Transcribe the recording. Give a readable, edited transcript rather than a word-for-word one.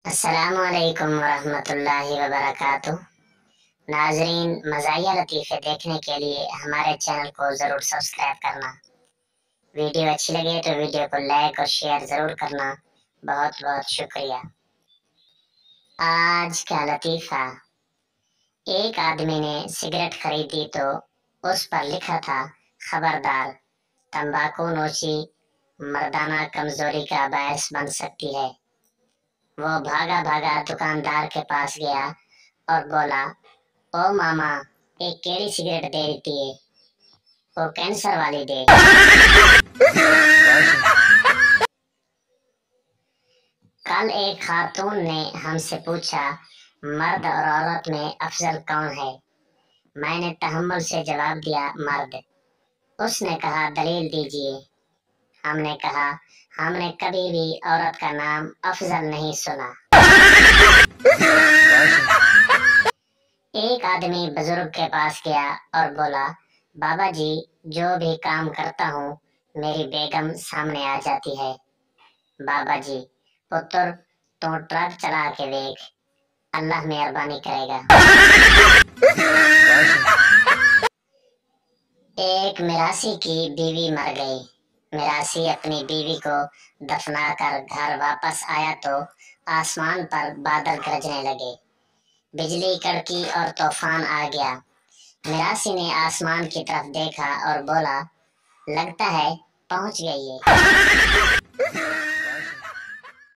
السلام علیکم ورحمۃ اللہ وبرکاتہ۔ ناظرین، مزاحیہ لطیفے دیکھنے کے لیے ہمارے چینل کو ضرور سبسکرائب کرنا۔ ویڈیو اچھی لگے تو ویڈیو کو لائک اور شیئر ضرور کرنا۔ بہت بہت شکریہ۔ آج کا لطیفہ۔ ایک آدمی نے سگریٹ خریدی تو اس پر لکھا تھا، خبردار، تمباکو نوشی مردانہ کمزوری کا باعث بن سکتی ہے۔ وہ بھاگا بھاگا دکاندار کے پاس گیا اور بولا، او ماما، ایک کیڑی سگریٹ دے دیتی ہے، وہ کینسر والی دے۔ کل ایک خاتون نے ہم سے پوچھا، مرد اور عورت میں افضل کون ہے؟ میں نے تحمل سے جواب دیا، مرد۔ اس نے کہا، دلیل دیجیے۔ ہم نے کہا، ہم نے کبھی بھی عورت کا نام افضل نہیں سنا۔ ایک آدمی بزرگ کے پاس گیا اور بولا، بابا جی، جو بھی کام کرتا ہوں میری بیگم سامنے آ جاتی ہے۔ بابا جی، پتر تو ٹرک چلا کے دیکھ، اللہ مہربانی کرے گا۔ ایک میراثی کی بیوی مر گئی۔ میراثی اپنی بیوی کو دفنا کر گھر واپس آیا تو آسمان پر بادل گرجنے لگے، بجلی کڑکی اور طوفان آ گیا۔ میراثی نے آسمان کی طرف دیکھا اور بولا، لگتا ہے پہنچ گئی ہے۔